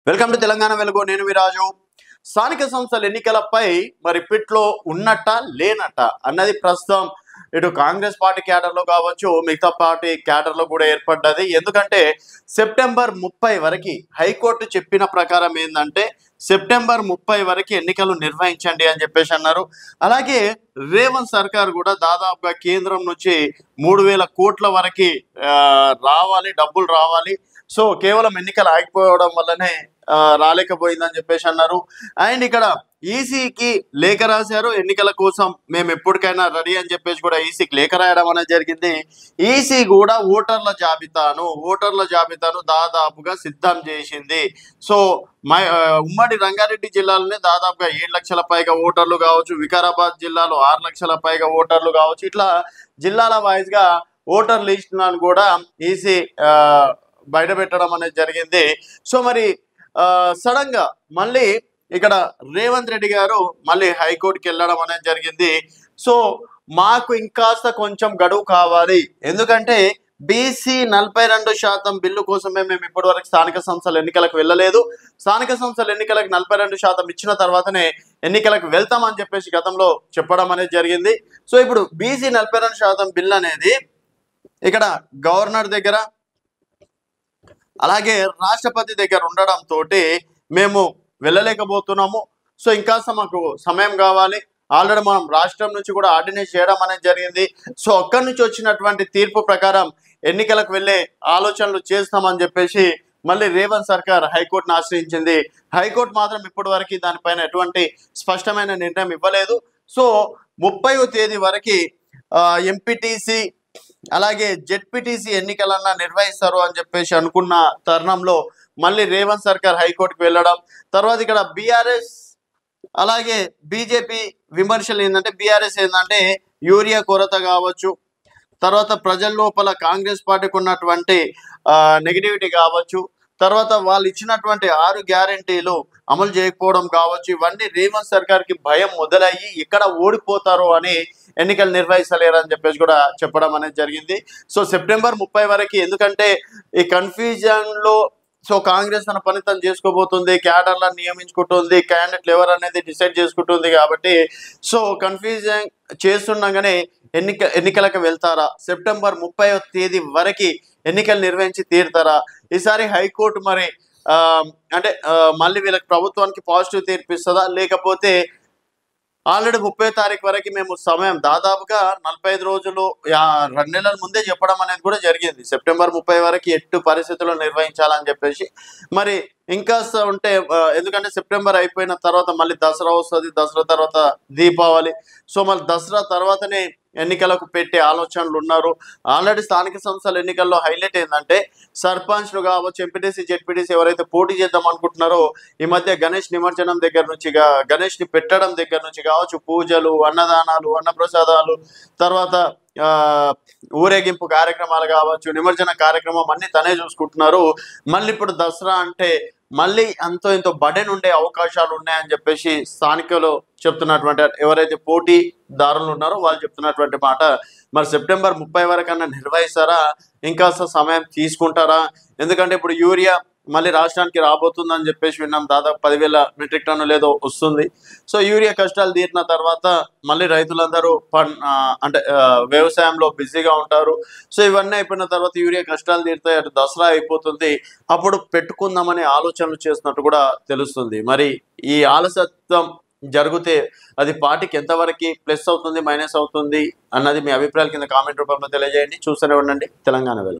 Welcome to Telangana వెలుగు. నేను విరాజు. స్థానిక సంస్థల ఎన్నికలపై మరి పిట్లో ఉన్నట్ట లేనట్ట అన్నది ప్రస్తుతం ఇటు కాంగ్రెస్ పార్టీ క్యాడర్లో కావచ్చు, మిగతా పార్టీ క్యాడర్లో కూడా ఏర్పడ్డది. ఎందుకంటే సెప్టెంబర్ 30 వరకు హైకోర్టు చెప్పిన ప్రకారం ఏంటంటే సెప్టెంబర్ 30 వరకు ఎన్నికలు నిర్వహించండి అని చెప్పేసి అన్నారు. అలాగే రేవంత్ సర్కార్ కూడా దాదాపుగా కేంద్రం నుంచి 3000 కోట్ల వరకు రావాలి, డబ్బులు రావాలి. సో కేవలం ఎన్నికలు ఆగిపోవడం వల్లనే రాలేకపోయిందని చెప్పేసి అన్నారు. అండ్ ఇక్కడ ఈసీకి లేఖ రాశారు. ఎన్నికల కోసం మేము ఎప్పటికైనా రెడీ అని చెప్పేసి కూడా ఈసీకి లేఖ రాయడం అనేది జరిగింది. ఈసీ కూడా ఓటర్ల జాబితాను దాదాపుగా సిద్ధం చేసింది. సో ఉమ్మడి రంగారెడ్డి జిల్లాలోనే దాదాపుగా 7 లక్షల పైగా ఓటర్లు కావచ్చు, వికారాబాద్ జిల్లాలో 6 లక్షల పైగా ఓటర్లు కావచ్చు, ఇట్లా జిల్లాల వైజ్గా ఓటర్ లిస్టులను కూడా ఈసీ బయట పెట్టడం అనేది జరిగింది. సో మరి సడన్ గా మళ్ళీ ఇక్కడ రేవంత్ రెడ్డి గారు మళ్ళీ హైకోర్టుకి వెళ్ళడం అనేది జరిగింది. సో మాకు ఇంకాస్త కొంచెం గడువు కావాలి, ఎందుకంటే బీసీ 42% బిల్లు కోసమే మేము ఇప్పటి వరకు స్థానిక సంస్థల ఎన్నికలకు వెళ్ళలేదు. స్థానిక సంస్థల ఎన్నికలకు 42% ఇచ్చిన తర్వాతనే ఎన్నికలకు వెళ్తామని చెప్పేసి గతంలో చెప్పడం అనేది జరిగింది. సో ఇప్పుడు బీసీ 42% బిల్ అనేది ఇక్కడ గవర్నర్ దగ్గర అలాగే రాష్ట్రపతి దగ్గర ఉండడంతో మేము వెళ్ళలేకపోతున్నాము. సో ఇంకాస్త మాకు సమయం కావాలి. ఆల్రెడీ మనం రాష్ట్రం నుంచి కూడా ఆర్డినేట్ చేయడం అనేది జరిగింది. సో అక్కడి నుంచి వచ్చినటువంటి తీర్పు ప్రకారం ఎన్నికలకు వెళ్ళే ఆలోచనలు చేస్తామని చెప్పేసి మళ్ళీ రేవంత్ సర్కార్ హైకోర్టును ఆశ్రయించింది. హైకోర్టు మాత్రం ఇప్పటి వరకు దానిపైన ఎటువంటి స్పష్టమైన నిర్ణయం ఇవ్వలేదు. సో 30వ తేదీ వరకు ఎంపీటీసీ అలాగే జెడ్పీటీసీ ఎన్నికలన్నా నిర్వహిస్తారు అని చెప్పేసి అనుకున్న తరుణంలో మళ్ళీ రేవంత్ సర్కార్ హైకోర్టుకు వెళ్ళడం, తర్వాత ఇక్కడ బీఆర్ఎస్ అలాగే బీజేపీ విమర్శలు ఏంటంటే బీఆర్ఎస్ ఏంటంటే యూరియా కొరత కావచ్చు, తర్వాత ప్రజల లోపల కాంగ్రెస్ పార్టీకి ఉన్నటువంటి నెగిటివిటీ కావచ్చు, తర్వాత వాళ్ళు ఇచ్చినటువంటి 6 గ్యారెంటీలు అమలు చేయకపోవడం కావచ్చు, ఇవన్నీ రేవంత్ సర్కార్కి భయం మొదలయ్యి ఇక్కడ ఓడిపోతారు అని ఎన్నికలు నిర్వహిస్తలేరని చెప్పేసి కూడా చెప్పడం అనేది జరిగింది. సో సెప్టెంబర్ 30 వరకు, ఎందుకంటే ఈ కన్ఫ్యూజన్లో సో కాంగ్రెస్ తన పని తను చేసుకోబోతుంది, క్యాడర్లను నియమించుకుంటుంది, క్యాండిడేట్లు ఎవరు అనేది డిసైడ్ చేసుకుంటుంది. కాబట్టి సో కన్ఫ్యూజన్ చేస్తుండగానే ఎన్నికలకు వెళ్తారా, సెప్టెంబర్ 30వ తేదీ వరకు ఎన్నికలు నిర్వహించి తీరుతారా, ఈసారి హైకోర్టు మరి అంటే మళ్ళీ వీళ్ళకి ప్రభుత్వానికి పాజిటివ్ తీర్పు ఇస్తుందా, లేకపోతే ఆల్రెడీ 30వ తారీఖు వరకు మేము సమయం దాదాపుగా 45 రోజులు 2 నెలల ముందే చెప్పడం అనేది కూడా జరిగింది. సెప్టెంబర్ 30 వరకు ఎట్టు పరిస్థితుల్లో నిర్వహించాలని చెప్పేసి మరి ఇంకా ఉంటే, ఎందుకంటే సెప్టెంబర్ అయిపోయిన తర్వాత మళ్ళీ దసరా వస్తుంది, దసరా తర్వాత దీపావళి. సో మళ్ళీ దసరా తర్వాతనే ఎన్నికలకు పెట్టే ఆలోచనలు ఉన్నారు. ఆల్రెడీ స్థానిక సంస్థల ఎన్నికల్లో హైలైట్ ఏంటంటే సర్పంచ్లు కావచ్చు, ఎంపీటీసీ జెడ్పీటీసీ ఎవరైతే పోటీ చేద్దాం అనుకుంటున్నారో ఈ మధ్య గణేష్ నిమజ్జనం దగ్గర నుంచి, గణేష్ని పెట్టడం దగ్గర నుంచి కావచ్చు, పూజలు, అన్నదానాలు, అన్నప్రసాదాలు, తర్వాత ఊరేగింపు కార్యక్రమాలు కావచ్చు, నిమజ్జన కార్యక్రమం అన్ని తనే చూసుకుంటున్నారు. మళ్ళీ ఇప్పుడు దసరా అంటే మళ్ళీ అంతో ఇంతో బడెన్ ఉండే అవకాశాలు ఉన్నాయని చెప్పేసి స్థానికులు చెప్తున్నటువంటి, ఎవరైతే పోటీదారులు ఉన్నారో వాళ్ళు చెప్తున్నటువంటి మాట. మరి సెప్టెంబర్ 30 వరకన్నా నిర్వహిస్తారా, ఇంకాస్త సమయం తీసుకుంటారా? ఎందుకంటే ఇప్పుడు యూరియా మళ్ళీ రాష్ట్రానికి రాబోతుందని చెప్పేసి విన్నాం. దాదాపు 10,000 మెట్రిక్ టన్నులు ఏదో వస్తుంది. సో యూరియా కష్టాలు తీరిన తర్వాత మళ్ళీ రైతులందరూ అంటే వ్యవసాయంలో బిజీగా ఉంటారు. సో ఇవన్నీ అయిపోయిన తర్వాత యూరియా కష్టాలు తీరుతాయి, అటు దసరా అయిపోతుంది, అప్పుడు పెట్టుకుందామనే ఆలోచనలు చేస్తున్నట్టు కూడా తెలుస్తుంది. మరి ఈ ఆలస్యం జరిగితే అది పార్టీకి ఎంతవరకు ప్లస్ అవుతుంది, మైనస్ అవుతుంది అన్నది మీ అభిప్రాయాల కింద కామెంట్ రూపంలో తెలియజేయండి. చూస్తూనే ఉండండి తెలంగాణ వెలుగు.